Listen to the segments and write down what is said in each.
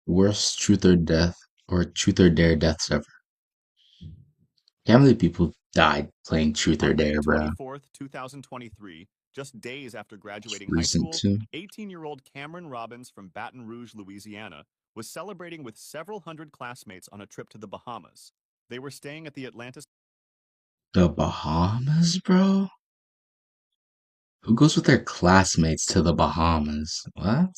Worst truth or dare deaths ever. How many people died playing truth or On May dare, bro? 24th, 2023, just days after graduating high Recent school, too. 18-year-old Cameron Robbins from Baton Rouge, Louisiana, was celebrating with several hundred classmates on a trip to the Bahamas. They were staying at the Atlantis The Bahamas, bro? Who goes with their classmates to the Bahamas? What?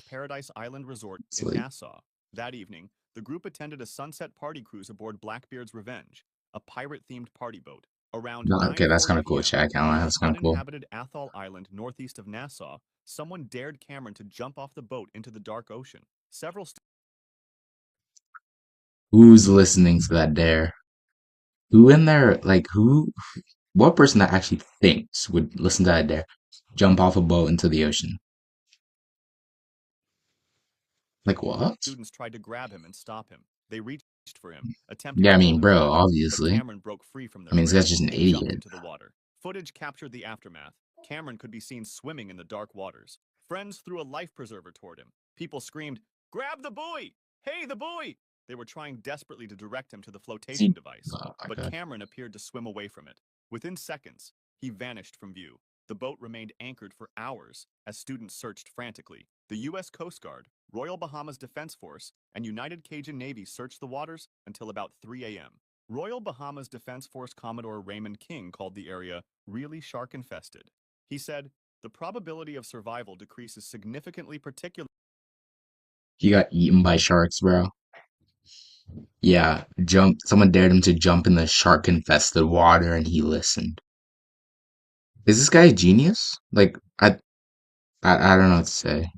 Paradise Island Resort It's in like, Nassau. That evening, the group attended a sunset party cruise aboard Blackbeard's Revenge, a pirate-themed party boat. Around no, okay, that's kind 9:40 of cool, p.m., Chad. near the That's kind of cool. uninhabited Athol Island northeast of Nassau, someone dared Cameron to jump off the boat into the dark ocean. Several Who's listening to that dare? Who in there, like, what person that actually thinks would listen to that dare? Jump off a boat into the ocean. Like, what? students tried to grab him and stop him. They reached for him, attempting Yeah, to I hold mean, him bro, back, but obviously. Cameron broke free from I their mean, this guy's grip just an and jumped idiot. into the water. Footage captured the aftermath. Cameron could be seen swimming in the dark waters. Friends threw a life preserver toward him. People screamed, "Grab the buoy! Hey, the buoy!" They were trying desperately to direct him to the flotation See, device, oh my but God. Cameron appeared to swim away from it. Within seconds, he vanished from view. The boat remained anchored for hours as students searched frantically. The U.S. Coast Guard, Royal Bahamas Defense Force, and United Cajun Navy searched the waters until about 3 a.m. Royal Bahamas Defense Force Commodore Raymond King called the area really shark-infested. He said, "The probability of survival decreases significantly, particularly." He got eaten by sharks, bro. Yeah, someone dared him to jump in the shark-infested water and he listened. Is this guy a genius? Like, I don't know what to say.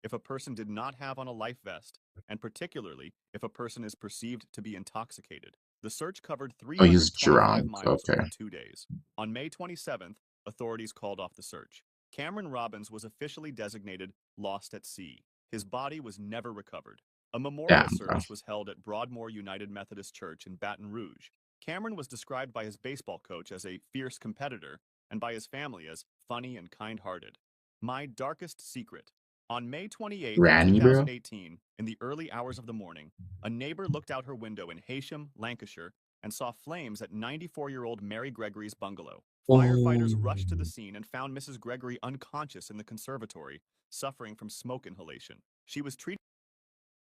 If a person did not have on a life vest, and particularly if a person is perceived to be intoxicated. The search covered Oh, he's 325 drunk. miles Okay. over 2 days. On May 27th, authorities called off the search. Cameron Robbins was officially designated lost at sea. His body was never recovered. A memorial Damn, bro. service was held at Broadmoor United Methodist Church in Baton Rouge. Cameron was described by his baseball coach as a fierce competitor and by his family as funny and kind-hearted. My darkest secret. On May 28, Granny, bro? 2018, in the early hours of the morning, a neighbor looked out her window in Haysham, Lancashire, and saw flames at 94-year-old Mary Gregory's bungalow. Firefighters Oh. rushed to the scene and found Mrs. Gregory unconscious in the conservatory, suffering from smoke inhalation. She was treated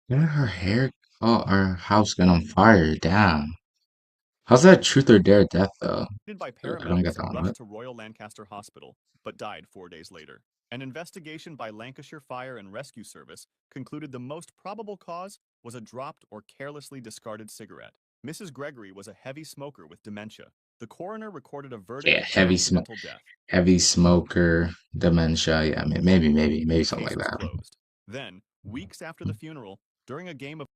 Yeah, her hair. Oh, her house got on fire. Damn. How's that truth or dare death, though? by I don't get paramedics that and one. What? rushed to Royal Lancaster Hospital, but died 4 days later. An investigation by Lancashire Fire and Rescue Service concluded the most probable cause was a dropped or carelessly discarded cigarette. Mrs. Gregory was a heavy smoker with dementia. The coroner recorded a verdict Yeah, of smoke. accidental death. Heavy smoker, dementia. Yeah, I mean, maybe The something case like was that. closed. Then, weeks after the funeral, during a game of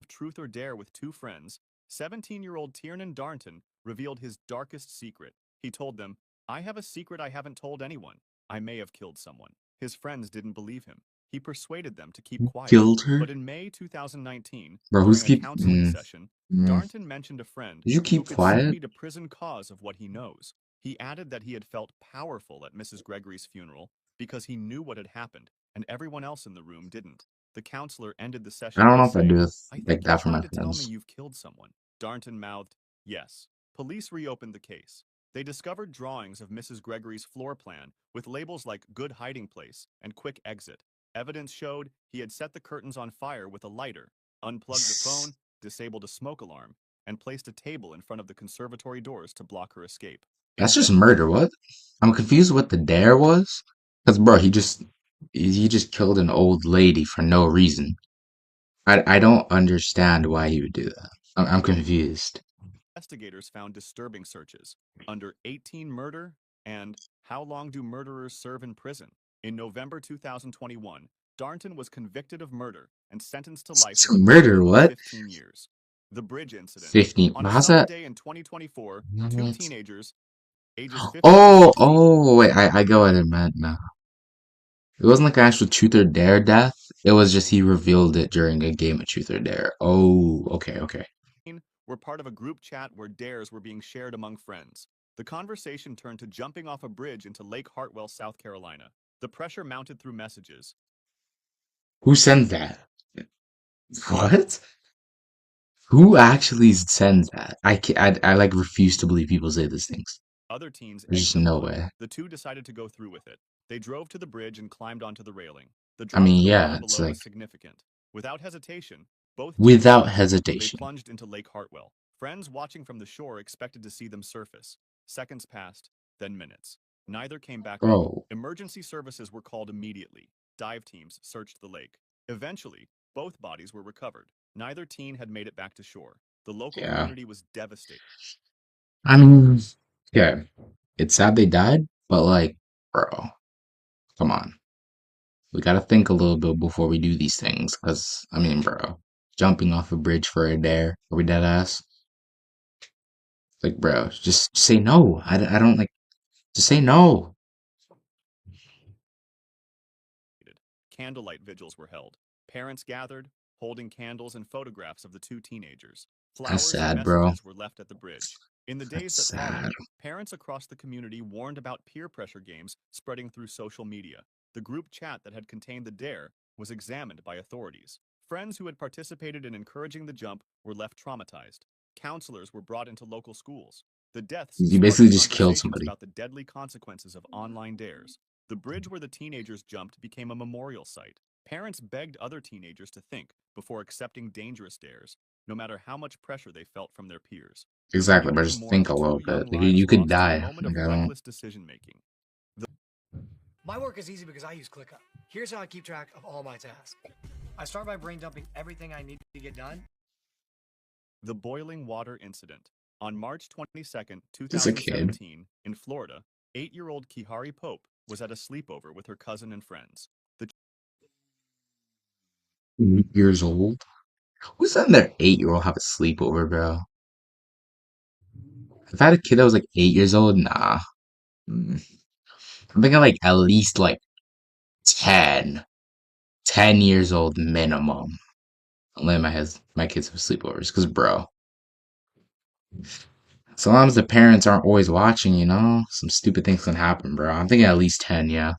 Truth or Dare with two friends, 17-year-old Tiernan Darnton revealed his darkest secret. He told them, "I have a secret I haven't told anyone. I may have killed someone." His friends didn't believe him. He persuaded them to keep quiet. Killed her? But in May 2019, Bro, who's during a keep. counseling session, Mm. Darnton mentioned a friend Did you who keep could soon quiet? be the prison cause of what he knows. He added that he had felt powerful at Mrs. Gregory's funeral because he knew what had happened, and everyone else in the room didn't. The counselor ended the I session don't by know if I do saying, this "I like think you're that for trying my to tell me friends. you've killed someone." Darnton mouthed, "Yes." Police reopened the case. They discovered drawings of Mrs. Gregory's floor plan with labels like "good hiding place" and "quick exit." Evidence showed he had set the curtains on fire with a lighter, unplugged the phone, disabled a smoke alarm, and placed a table in front of the conservatory doors to block her escape. That's just murder. What? I'm confused what the dare was. Cause bro, he just killed an old lady for no reason. I don't understand why he would do that. I'm confused. Investigators found disturbing searches under 18 murder and how long do murderers serve in prison. In November 2021, Darnton was convicted of murder and sentenced to life with a Murder? parole of What? 15 years. The Bridge Incident. 15. On a How's summer that? day in 2024, two What? teenagers, ages 15 and Oh, 16, oh, wait, I go what it meant now. It wasn't like an actual truth or dare death. It was just he revealed it during a game of truth or dare. Oh, okay, okay. were part of a group chat where dares were being shared among friends. The conversation turned to jumping off a bridge into Lake Hartwell, South Carolina. The pressure mounted through messages. Who sent that? What? Who actually sends that? I like refuse to believe people say these things. Other teens There's egged just them no on. way. The two decided to go through with it. They drove to the bridge and climbed onto the railing. The I drop to mean, the yeah, water it's below like was significant. Without hesitation, both teens without jumped. They hesitation. plunged into Lake Hartwell. Friends watching from the shore expected to see them surface. Seconds passed, then minutes. Neither came back up. Bro, Emergency services were called immediately. Dive teams searched the lake. Eventually, both bodies were recovered. Neither teen had made it back to shore. The local yeah. community was devastated. I mean, yeah, it's sad they died, but like, bro, come on. We gotta think a little bit before we do these things, because, I mean, bro, jumping off a bridge for a dare, are we dead ass? Like, bro, just say no. I don't like, just say no. Candlelight vigils were held. Parents gathered, holding candles and photographs of the two teenagers. That's Flowers and sad, bro. messages were left at the bridge. In the days That's that sad. followed, parents across the community warned about peer pressure games spreading through social media. The group chat that had contained the dare was examined by authorities. Friends who had participated in encouraging the jump were left traumatized. Counselors were brought into local schools. The deaths You sparked basically just killed conversations somebody. about the deadly consequences of online dares. The bridge where the teenagers jumped became a memorial site. Parents begged other teenagers to think before accepting dangerous dares, no matter how much pressure they felt from their peers. The Exactly, but community just think mourned a two little young bit. Like, lives you could lost in a die. moment Like, of I don't. reckless decision-making. My work is easy because I use ClickUp. Here's how I keep track of all my tasks. I start by brain dumping everything I need to get done. The boiling water incident. On March 22nd, Just a kid. 2017, in Florida, 8-year-old Kihari Pope was at a sleepover with her cousin and friends. The 8 years old. Who's letting their 8-year-old have a sleepover, bro? If I had a kid that was like 8 years old, nah. Mm. I'm thinking like at least like 10. 10 years old minimum. I'm letting my kids have sleepovers. Cause bro, so long as the parents aren't always watching, some stupid things can happen, bro. I'm thinking at least 10, yeah.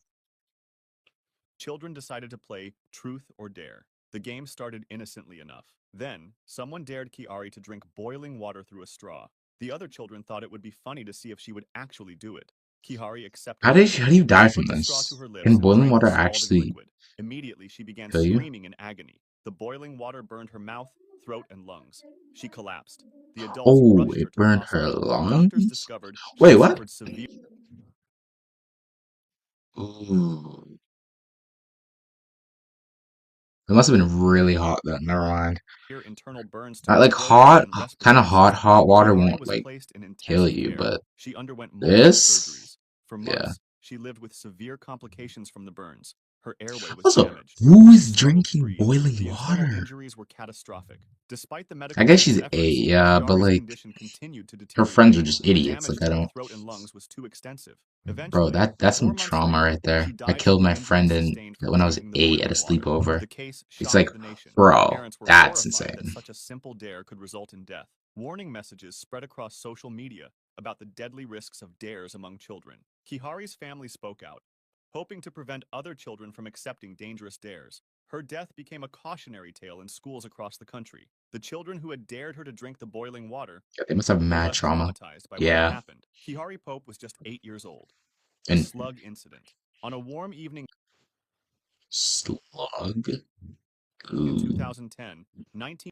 children decided to play Truth or Dare. The game started innocently enough. Then, someone dared Kiari to drink boiling water through a straw. The other children thought it would be funny to see if she would actually do it. Kihari accepted the How do challenge. you die She from put the straw to this? her Can lips and boiling drank the water scalding actually liquid. Immediately, she began kill you? screaming in agony. The boiling water burned her mouth, throat, and lungs. She collapsed. The adults Oh, rushed her it to the burned her hospital. Doctors lungs? discovered she Wait, had what? suffered severe Ooh. It must have been really hot then. Never mind. internal burns to Not her like throat hot, and kind of respiratory hot, system. hot water Kihari won't was like placed in kill intensive you, care. but She underwent multiple this, surgeries. For yeah. months, she lived with severe complications from the burns. Her airway was Also, damaged. who She is struggled to drinking breathe. boiling The internal water? injuries were catastrophic. Despite the I medical guess team's she's efforts, eight, yeah, but Kiari's like condition continued to her friends deteriorate. are just The idiots. damage Like I to her don't, throat and lungs was too extensive. bro. Eventually, That's some 4 months trauma later, right there. she I died from killed the my injuries friend sustained from when I was drinking the 8 at a boiling water. sleepover. The case It's shocked like, the nation. bro, Parents were that's horrified that insane. such a simple dare could result in death. Warning messages spread across social media about the deadly risks of dares among children. Kihari's family spoke out, hoping to prevent other children from accepting dangerous dares. Her death became a cautionary tale in schools across the country. The children who had dared her to drink the boiling water Yeah, they must have were mad left trauma. traumatized by what had Yeah, happened. Kihari Pope was just 8 years old. The and slug incident. On a warm evening slug. in Ooh. 2010, 19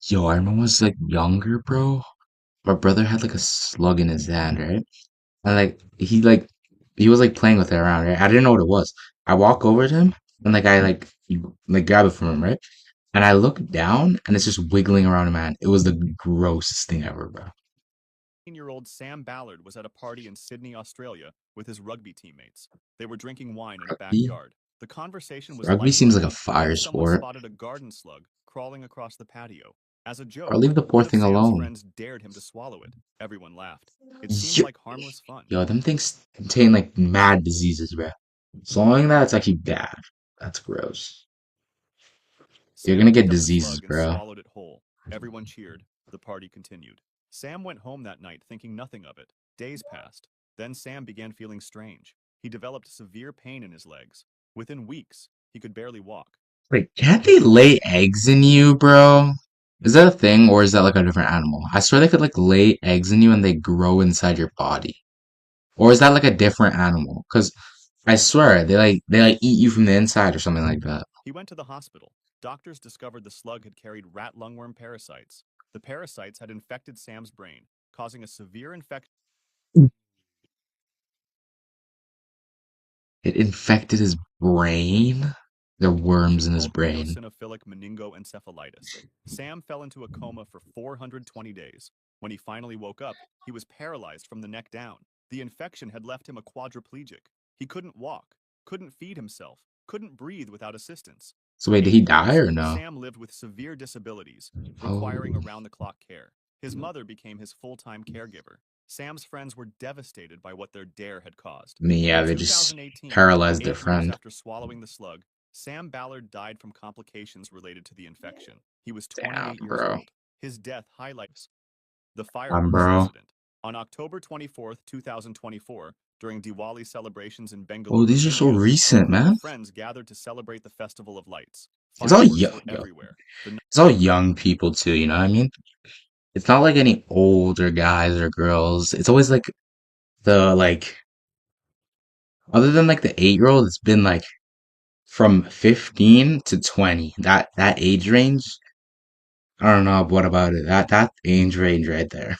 Yo, I remember when I was like younger, bro. My brother had like a slug in his hand, right? And he was like playing with it around, right? I didn't know what it was. I walk over to him and like I like grab it from him, right? And I look down and it's just wiggling around him, man. It was the grossest thing ever, bro. year-old Sam Ballard was at a party in Sydney, Australia, with his rugby teammates. They were drinking wine in a Rugby? backyard. The conversation was Rugby seems like a lighthearted. Then fire someone sport. spotted a garden slug crawling across the patio. As a Bro, joke, leave the poor one of thing Sam's alone. friends dared him to swallow it. Everyone laughed. It seemed Yo, like harmless fun. yo, them things contain like mad diseases, bro. Swallowing that's actually bad. That's gross. You're Sam gonna get picked up the diseases, slug and bro. swallowed it whole. Everyone cheered. The party continued. Sam went home that night thinking nothing of it. Days passed. Then Sam began feeling strange. He developed severe pain in his legs. Within weeks, he could barely walk. Wait, can't they lay eggs in you, bro? Is that a thing, or is that like a different animal? I swear they could like lay eggs in you and they grow inside your body. Or is that like a different animal? Because I swear they like eat you from the inside or something like that. He went to the hospital. Doctors discovered the slug had carried rat lungworm parasites. The parasites had infected Sam's brain, causing a severe infection. It infected his brain. There are worms in his Called brain. eosinophilic meningoencephalitis. Sam fell into a coma for 420 days. When he finally woke up, he was paralyzed from the neck down. The infection had left him a quadriplegic. He couldn't walk, couldn't feed himself, couldn't breathe without assistance. So For wait, did 8 he die years, or no? Sam lived with severe disabilities, Oh, requiring around-the-clock care. His mother became his full-time caregiver. Sam's friends were devastated by what their dare had caused. I mean, yeah, In they just 2018, paralyzed 8 their years friend. after swallowing the slug, Sam Ballard died from complications related to the infection. He was Damn, 28 years bro. old. His death highlights the fireworks Bro. incident. On October 24th, 2024, during Diwali celebrations in Oh, Bengaluru, these are so India, a recent, group of man. friends gathered to celebrate the Festival of Lights. It's all Fireworks young, were everywhere. The it's all young people too. You know what I mean? It's not like any older guys or girls. It's always like the like other than like the 8-year-old, it's been like from 15 to 20. That age range. I don't know what about it. That age range right there.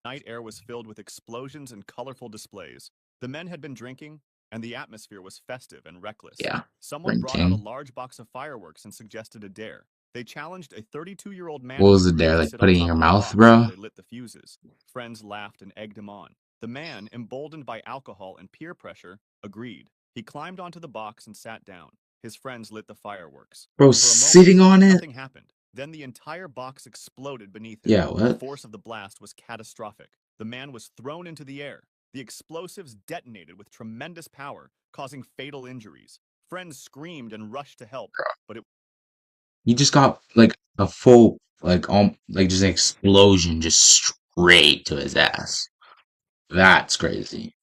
night air was filled with explosions and colorful displays. The men had been drinking, and the atmosphere was festive and reckless. Yeah, Someone brought out a drinking. large box of fireworks and suggested a dare. They challenged a 32-year-old man What in the was it group there? to Like sit on putting in top your of the mouth, box while bro? they lit the fuses. Friends laughed and egged him on. The man, emboldened by alcohol and peer pressure, agreed. He climbed onto the box and sat down. His friends lit the fireworks. Bro, For a moment, sitting on it? nothing happened. Then the entire box exploded beneath him. Yeah, The what? force of the blast was catastrophic. The man was thrown into the air. The explosives detonated with tremendous power, causing fatal injuries. Friends screamed and rushed to help, but it He just got like a full like just an explosion just straight to his ass. That's crazy.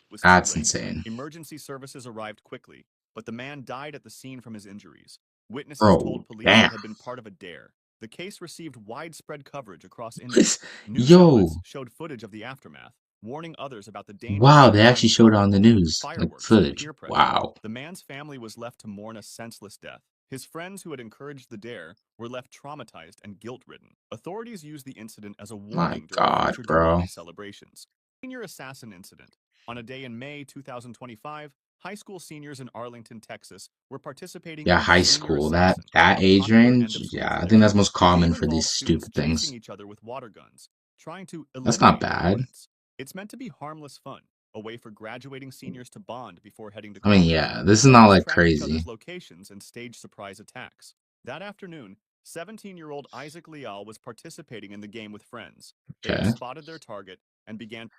was too That's late. insane. Emergency services arrived quickly, but the man died at the scene from his injuries. Witnesses Bro, told police damn. it had been part of a dare. The case received widespread coverage across India. This- News Yo, outlets showed footage of the aftermath, warning others about the dangers wow, of they actually relying showed it on on the alcohol, news. Like fireworks, and footage. peer pressure. Wow. The man's family was left to mourn a senseless death. His friends who had encouraged the dare were left traumatized and guilt-ridden. Authorities used the incident as a My warning during God, future bro. Diwali celebrations. Senior assassin incident. On a day in May 2025, high school seniors in Arlington, Texas, were participating Yeah, in high Senior school. That Assassin, that a age popular range, end-of-school yeah, I think tradition. that's most The game common for these involves students stupid chasing things. each other with water guns, trying to That's not eliminate bad. opponents. It's meant to be harmless fun, a way for graduating seniors to bond before heading to I mean, college. yeah, this is not Players like track each crazy. other's locations and stage surprise attacks. That afternoon, 17-year-old Isaac Leal was participating in the game with friends. They had Okay. spotted their target and began.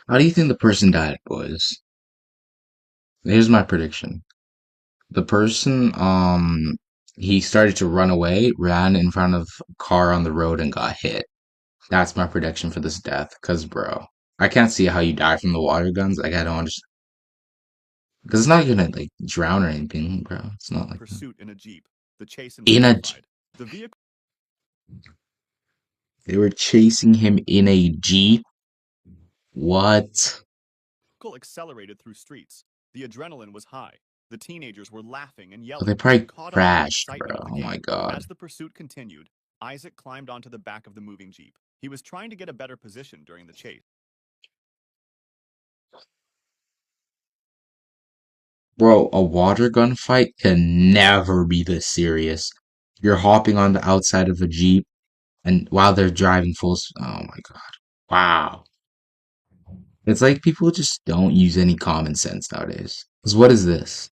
How do you think the person died, boys? Here's my prediction. The person, he started to run away, ran in front of a car on the road and got hit. That's my prediction for this death. Cause, bro, I can't see how you die from the water guns. Like, I don't understand. Because it's not gonna, like, drown or anything, bro. It's not like that. Pursuit in a Jeep. The chase In a, intensified. The vehicle they were chasing him in a Jeep. What? accelerated through streets. The adrenaline was high. The teenagers were laughing and Oh, yelling, they probably caught up in the crashed, excitement bro. of the Oh my game. God. As the pursuit continued, Isaac climbed onto the back of the moving Jeep. He was trying to get a better position during the chase. Bro, a water gun fight can never be this serious. You're hopping on the outside of a Jeep and while they're driving oh my God. Wow. It's like people just don't use any common sense nowadays. 'Cause what is this?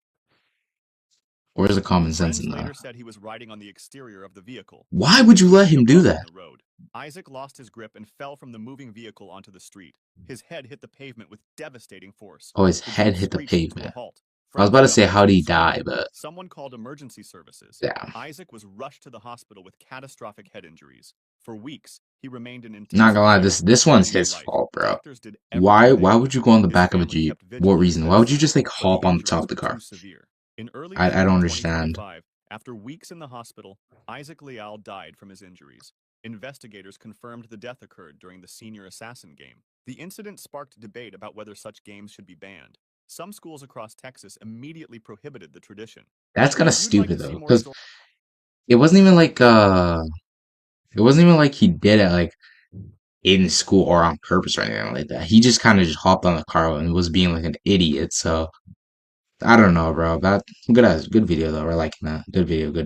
Where's the common sense Friends in later that? said he was riding on the exterior of the vehicle. Why would you let him do In that? the road. Isaac lost his grip and fell from the moving vehicle onto the street. His head hit the pavement with devastating force. Oh, his The head Jeep hit the screeched to a pavement. halt. I was Friends about to jumped say, out how to did the he scene. die? But Someone called emergency services. yeah, Isaac was rushed to the hospital with catastrophic head injuries. For weeks, he remained in not intensive gonna lie, care, this one's fighting his for life. fault, bro. Doctors did everything they Why could. would you go on the His back of a family Jeep? kept What vigilant and reason? Why would you medicine, just like but the hop on the top injuries of the were car? too severe. In early I June don't understand. 2025, after weeks in the hospital, Isaac Leal died from his injuries. Investigators confirmed the death occurred during the Senior Assassin game. The incident sparked debate about whether such games should be banned. Some schools across Texas immediately prohibited the tradition. That's kind of If you'd like stupid to see though, more because stories, it wasn't even like it wasn't even like he did it like in school or on purpose or anything like that. He just kind of just hopped on the car and was being like an idiot. So I don't know, bro. That good video though. We're liking that. Good video. Good.